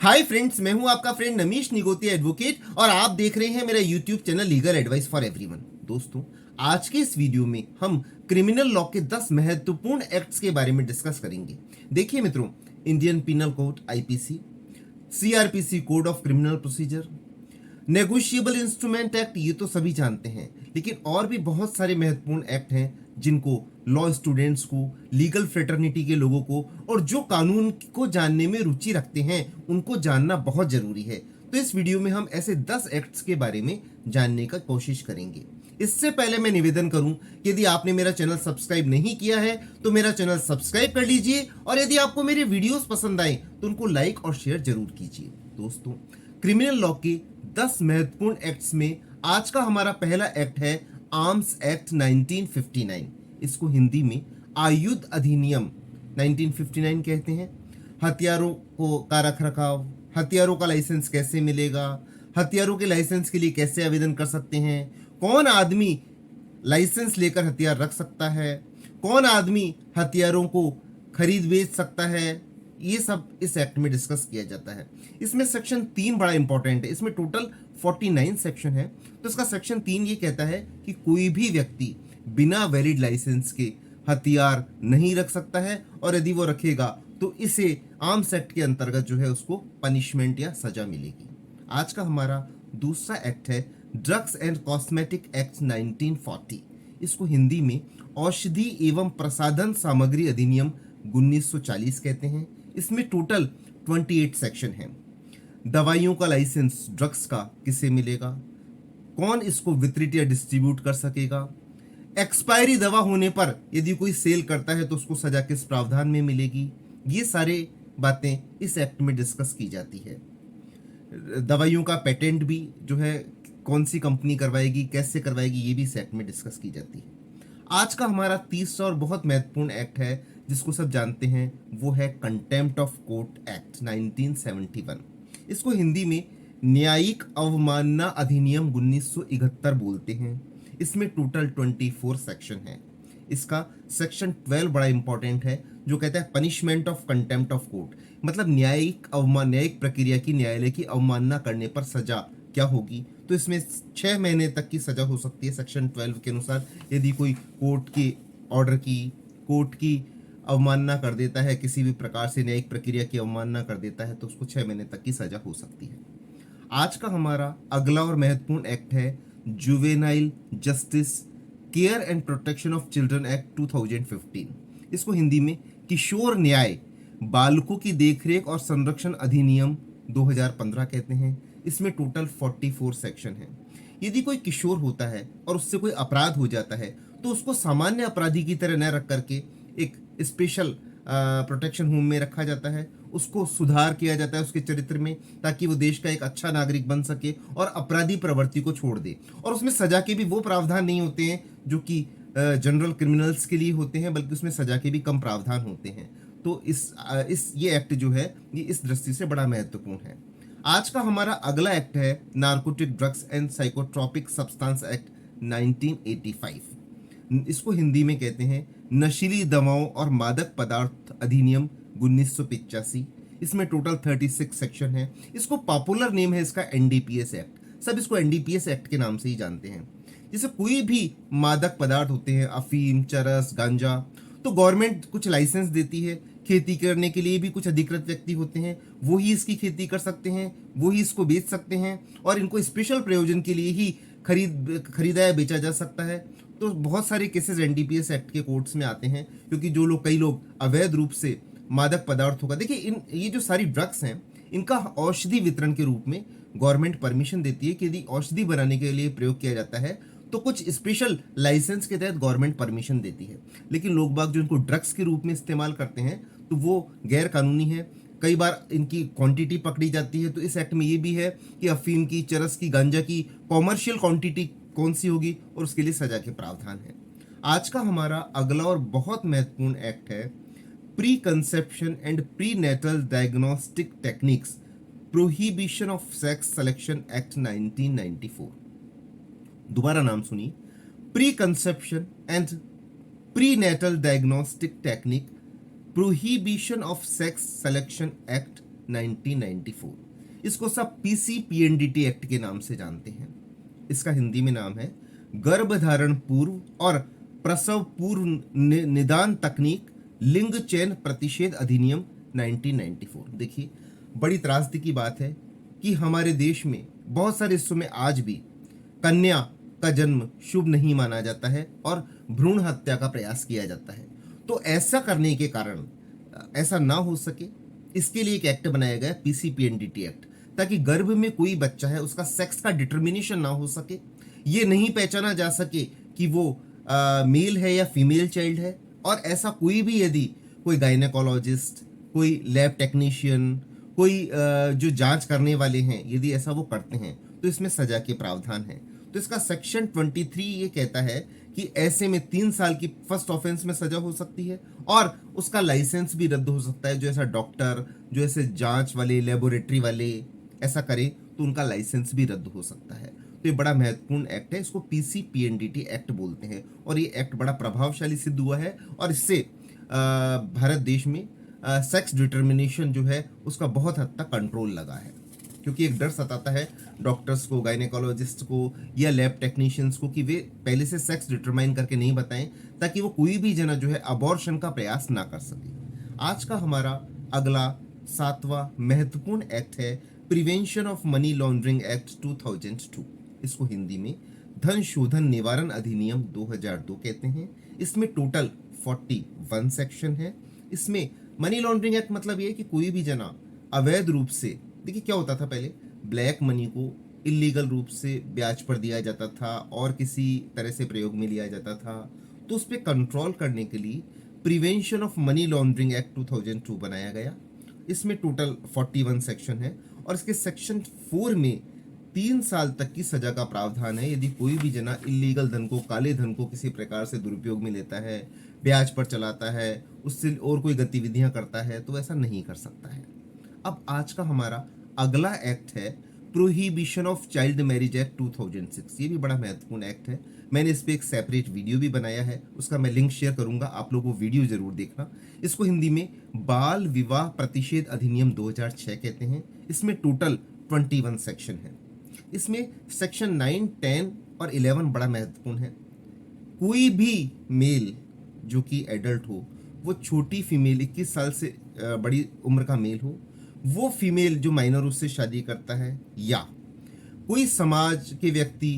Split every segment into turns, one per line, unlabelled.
Hi friends, मैं हूं आपका फ्रेंड नमीश निगोती एडवोकेट और आप देख रहे हैं मेरा YouTube channel legal advice for everyone. दोस्तों, आज के इस वीडियो में हम क्रिमिनल लॉ के 10 महत्वपूर्ण एक्ट्स के बारे में डिस्कस करेंगे। देखिए मित्रों, Indian penal code IPC, CrPC code of criminal procedure, negotiable instrument act, ये तो सभी जानते हैं, लेकिन और भी बहुत सारे महत्वपूर्ण एक्ट हैं जिनको लॉ स्टूडेंट्स को, लीगल फ्रेटर्निटी के लोगों को और जो कानून को जानने में रुचि रखते हैं उनको जानना बहुत जरूरी है। तो इस वीडियो में हम ऐसे 10 एक्ट्स के बारे में जानने का कोशिश करेंगे। इससे पहले मैं निवेदन करूं कि यदि आपने मेरा चैनल सब्सक्राइब नहीं किया है तो मेरा चैनल सब्सक्राइब कर लीजिए और यदि आपको मेरे वीडियोस पसंद आए तो उनको लाइक और शेयर जरूर कीजिए। दोस्तों, क्रिमिनल लॉ के 10 महत्वपूर्ण एक्ट्स में आज का हमारा पहला एक्ट है आर्म्स एक्ट 1959। इसको हिंदी में आयुध अधिनियम 1959 कहते हैं। हथियारों का रख रखाव, हथियारों का लाइसेंस कैसे मिलेगा, हथियारों के लाइसेंस के लिए कैसे आवेदन कर सकते हैं, कौन आदमी लाइसेंस लेकर हथियार रख सकता है, कौन आदमी हथियारों को खरीद बेच सकता है, ये सब इस एक्ट में डिस्कस किया जाता है। इसमें सेक्शन 3 बड़ा इंपॉर्टेंट है। इसमें टोटल 49 सेक्शन है। तो इसका सेक्शन 3 ये कहता है कि कोई भी व्यक्ति बिना वैलिड लाइसेंस के हथियार नहीं रख सकता है और यदि वो रखेगा तो इसे आर्म्स एक्ट के अंतर्गत जो है उसको पनिशमेंट या सजा मिलेगी। आज का हमारा दूसरा एक्ट है ड्रग्स एंड कॉस्मेटिक एक्ट 1940। इसको हिंदी में औषधि एवं प्रसाधन सामग्री अधिनियम 1940 कहते हैं। इसमें टोटल 28 सेक्शन हैं। दवाइयों का लाइसेंस ड्रग्स का किसे मिलेगा, कौन इसको वितरित या डिस्ट्रीब्यूट कर सकेगा, एक्सपायरी दवा होने पर यदि कोई सेल करता है तो उसको सजा किस प्रावधान में मिलेगी, ये सारे बातें इस एक्ट में डिस्कस की जाती है। दवाइयों का पेटेंट भी जो है कौन सी कंपनी करवाएगी, कैसे करवाएगी, ये भी इस एक्ट में डिस्कस की जाती है। आज का हमारा तीसरा और बहुत महत्वपूर्ण एक्ट है जिसको सब जानते हैं, वो है कंटेम्प्ट ऑफ कोर्ट एक्ट 1971। इसको हिंदी में न्यायिक अवमानना अधिनियम 1971 बोलते हैं। इसमें टोटल 24 सेक्शन है। इसका सेक्शन 12 बड़ा इंपॉर्टेंट है जो कहता है punishment of contempt of court, मतलब न्यायिक प्रक्रिया की, न्यायालय की अवमानना करने पर सजा क्या होगी। तो इसमें 6 महीने तक की सजा हो सकती है सेक्शन 12 के अनुसार। यदि कोई कोर्ट के ऑर्डर की, कोर्ट की अवमानना कर देता है, किसी भी प्रकार से न्यायिक प्रक्रिया की अवमानना कर देता है तो उसको 6 महीने तक की सजा हो सकती है। आज का हमारा अगला और महत्वपूर्ण एक्ट है juvenile justice care and protection of children act 2015। इसको हिंदी में किशोर न्याय बालकों की देखरेख और संरक्षण अधिनियम 2015 कहते हैं। इसमें टोटल 44 सेक्शन है। यदि कोई किशोर होता है और उससे कोई अपराध हो जाता है तो उसको सामान्य अपराधी की तरह न रख करके एक स्पेशल प्रोटेक्शन होम में रखा जाता है। उसको सुधार किया जाता है उसके चरित्र में, ताकि वो देश का एक अच्छा नागरिक बन सके और अपराधी प्रवृत्ति को छोड़ दे। और उसमें सजा के भी वो प्रावधान नहीं होते हैं जो कि जनरल क्रिमिनल्स के लिए होते हैं, बल्कि उसमें सजा के भी कम प्रावधान होते हैं। तो ये एक्ट जो है ये इस दृष्टि से बड़ा महत्वपूर्ण है। आज का हमारा अगला एक्ट है narcotic drugs and psychotropic substance act 1985। इसको हिंदी में कहते हैं नशीली दवाओं और मादक पदार्थ अधिनियम 1985। इसमें टोटल 36 सेक्शन है। इसको पॉपुलर नेम है इसका एनडीपीएस एक्ट। सब इसको एनडीपीएस एक्ट के नाम से ही जानते हैं। जैसे कोई भी मादक पदार्थ होते हैं, अफीम, चरस, गांजा, तो गवर्नमेंट कुछ लाइसेंस देती है। खेती करने के लिए भी कुछ अधिकृत व्यक्ति होते हैं, वो ही इसकी खेती कर सकते हैं, वो ही इसको बेच सकते हैं और इनको स्पेशल प्रयोजन के लिए ही खरीदा या बेचा जा सकता है। तो बहुत सारे केसेस एनडीपीएस एक्ट के कोर्ट्स में आते हैं, क्योंकि कई लोग अवैध रूप से मादक पदार्थों का, देखिए ये जो सारी ड्रग्स हैं इनका औषधि वितरण के रूप में गवर्नमेंट परमिशन देती है कि यदि औषधि बनाने के लिए प्रयोग किया जाता है तो कुछ स्पेशल लाइसेंस के तहत गवर्नमेंट परमिशन देती है। लेकिन लोग बाग जो इनको ड्रग्स के रूप में इस्तेमाल करते हैं तो वो गैर कानूनी है। कई बार इनकी क्वांटिटी पकड़ी जाती है। तो इस एक्ट में ये भी है कि अफीम की, चरस की, गांजा की कॉमर्शियल क्वांटिटी कौन सी होगी और उसके लिए सजा के प्रावधान है। आज का हमारा अगला और बहुत महत्वपूर्ण एक्ट है preconception and prenatal diagnostic techniques prohibition of sex selection act 1994। दोबारा नाम सुनिए, preconception and prenatal diagnostic technique prohibition of sex selection act 1994। इसको सब पीसीपीएनडीटी एक्ट के नाम से जानते हैं। इसका हिंदी में नाम है गर्भधारण पूर्व और प्रसव पूर्व निदान तकनीक लिंग चयन प्रतिषेध अधिनियम 1994। देखिए, बड़ी त्रासदी की बात है कि हमारे देश में बहुत सारे हिस्सों में आज भी कन्या का जन्म शुभ नहीं माना जाता है और भ्रूण हत्या का प्रयास किया जाता है। तो ऐसा करने के कारण ऐसा ना हो सके, इसके लिए एक एक्ट बनाया गया, पीसीपीएनडीटी एक्ट, ताकि गर्भ में कोई बच्चा है उसका सेक्स का डिटर्मिनेशन ना हो सके, ये नहीं पहचाना जा सके कि वो मेल है या फीमेल चाइल्ड है। और ऐसा कोई भी यदि कोई गायनेकोलॉजिस्ट, कोई लैब टेक्नीशियन, कोई जो जांच करने वाले हैं, यदि ऐसा वो करते हैं तो इसमें सजा के प्रावधान है। तो इसका सेक्शन 23 ये कहता है कि ऐसे में 3 साल की फर्स्ट ऑफेंस में सजा हो सकती है और उसका लाइसेंस भी रद्द हो सकता है। जो ऐसा डॉक्टर, जो ऐसे जांच वाले, लेबोरेटरी वाले ऐसा करें तो उनका लाइसेंस भी रद्द हो सकता है। तो ये बड़ा महत्वपूर्ण एक्ट है, इसको पीसीपीएनडीटी एक्ट बोलते हैं और ये एक्ट बड़ा प्रभावशाली सिद्ध हुआ है और इससे भारत देश में सेक्स डिटर्मिनेशन जो है उसका बहुत हद तक कंट्रोल लगा है। क्योंकि एक डर सताता है डॉक्टर्स को, गायनेकोलॉजिस्ट को या लैब टेक्नीशियंस को कि वे पहले से सेक्स डिटरमाइन करके नहीं बताएं, ताकि वो कोई भी जना जो है अबॉर्शन का प्रयास ना कर सके। आज का हमारा अगला 7वां महत्वपूर्ण एक्ट है prevention of money laundering act 2002। इसको हिंदी में धन शोधन निवारण अधिनियम 2002 कहते हैं। इसमें टोटल 41 सेक्शन है। इसमें मनी लॉन्ड्रिंग एक्ट मतलब ये है कि कोई भी जना अवैध रूप से, देखिए क्या होता था पहले, ब्लैक मनी को इलीगल रूप से ब्याज पर दिया जाता था और किसी तरह से प्रयोग में लिया जाता था। तो उस पर कंट्रोल करने के लिए prevention of money laundering act 2002 बनाया गया। इसमें टोटल 41 सेक्शन है और इसके सेक्शन 4 में 3 साल तक की सजा का प्रावधान है यदि कोई भी जना इलीगल धन को, काले धन को किसी प्रकार से दुरुपयोग में लेता है, ब्याज पर चलाता है, उससे और कोई गतिविधियां करता है तो ऐसा नहीं कर सकता है। अब आज का हमारा अगला एक्ट है prohibition of child marriage act 2006। ये भी बड़ा महत्वपूर्ण एक्ट है। मैंने इस पे एक सेपरेट वीडियो भी बनाया है, उसका मैं लिंक शेयर करूंगा, आप लोग वो वीडियो जरूर देखना। इसको हिंदी में बाल विवाह प्रतिषेध अधिनियम 2006 कहते हैं। इसमें टोटल 21 सेक्शन है। इसमें सेक्शन 9, 10 और 11 बड़ा महत्वपूर्ण है। कोई भी मेल जो कि एडल्ट हो, वो छोटी फीमेल 21 साल से बड़ी उम्र का मेल हो, वो फीमेल जो माइनर उससे शादी करता है, या कोई समाज के व्यक्ति,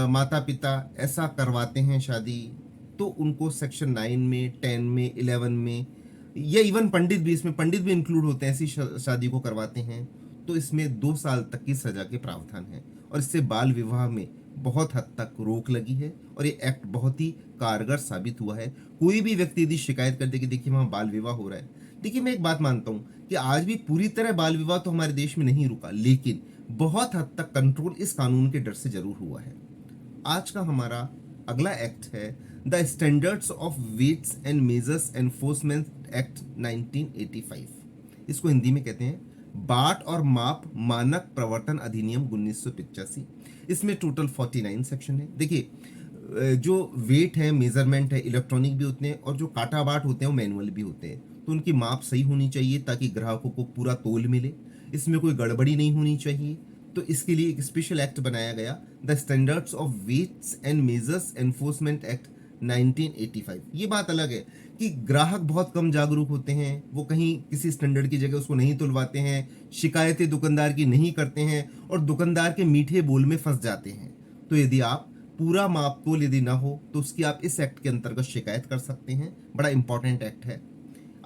माता पिता ऐसा करवाते हैं शादी, तो उनको सेक्शन 9 में, 10 में, 11 में, या इवन पंडित भी, इसमें पंडित भी इंक्लूड होते हैं, ऐसी शादी को करवाते हैं तो इसमें 2 साल तक की सजा के प्रावधान है और इससे बाल विवाह में बहुत हद तक रोक लगी है और ये एक्ट बहुत ही कारगर साबित हुआ है। कोई भी व्यक्ति यदि शिकायत कर दे कि देखिए वहाँ बाल विवाह हो रहा है, देखिए मैं एक बात मानता हूँ कि आज भी पूरी तरह बाल विवाह तो हमारे देश में नहीं रुका, लेकिन बहुत हद तक कंट्रोल इस कानून के डर से जरूर हुआ है। आज का हमारा अगला एक्ट है the standards of weights and measures enforcement act 1985। इसको हिंदी में कहते हैं बाट और माप मानक प्रवर्तन अधिनियम 1985। इसमें टोटल 49 सेक्शन है। देखिए जो वेट है, मेजरमेंट है, इलेक्ट्रॉनिक भी होते हैं और जो काटा बाट होते हैं वो मैनुअल भी होते हैं, तो उनकी माप सही होनी चाहिए ताकि ग्राहकों को पूरा तोल मिले, इसमें कोई गड़बड़ी नहीं होनी चाहिए। तो इसके लिए एक स्पेशल एक्ट बनाया गया the standards of weights and measures enforcement act 1985। ये बात अलग है कि ग्राहक बहुत कम जागरूक होते हैं, वो कहीं किसी स्टैंडर्ड की जगह उसको नहीं तुलवाते हैं, शिकायतें दुकानदार की नहीं करते हैं और दुकानदार के मीठे बोल में फंस जाते हैं। तो यदि आप पूरा माप तोल यदि ना हो तो उसकी आप इस एक्ट के अंतर्गत शिकायत कर सकते हैं। बड़ा इंपॉर्टेंट एक्ट है।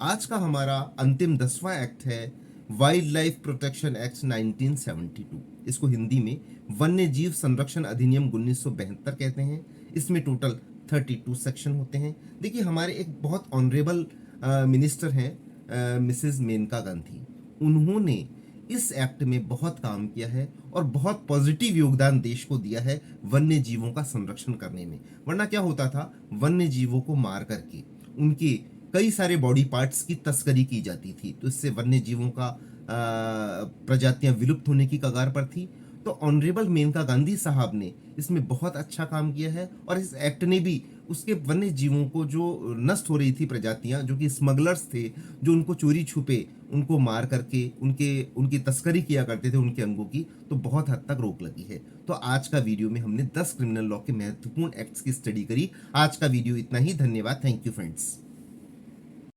आज का हमारा अंतिम 10वां एक्ट है वाइल्ड लाइफ प्रोटेक्शन एक्ट 1972। इसको हिंदी में वन्य जीव संरक्षण अधिनियम 1972 कहते हैं। इसमें टोटल 32 सेक्शन होते हैं। देखिए हमारे एक बहुत ऑनरेबल मिनिस्टर हैं मिसेस मेनका गांधी, उन्होंने इस एक्ट में बहुत काम किया है और बहुत पॉजिटिव योगदान देश को दिया है वन्य जीवों का संरक्षण करने में। वरना क्या होता था, वन्य जीवों को मार करके उनके कई सारे बॉडी पार्ट्स की तस्करी की जाती थी, तो इससे वन्य जीवों का प्रजातियां विलुप्त होने की कगार पर थी। तो ऑनरेबल मेनका गांधी साहब ने इसमें बहुत अच्छा काम किया है और इस एक्ट ने भी उसके वन्य जीवों को जो नष्ट हो रही थी प्रजातियां, जो कि स्मगलर्स थे, जो उनको चोरी छुपे उनको मार करके उनकी तस्करी किया करते थे उनके अंगों की, तो बहुत हद तक रोक लगी है। तो आज का वीडियो में हमने 10 क्रिमिनल लॉ के महत्वपूर्ण एक्ट्स की स्टडी करी। आज का वीडियो इतना ही। धन्यवाद। Thank you friends.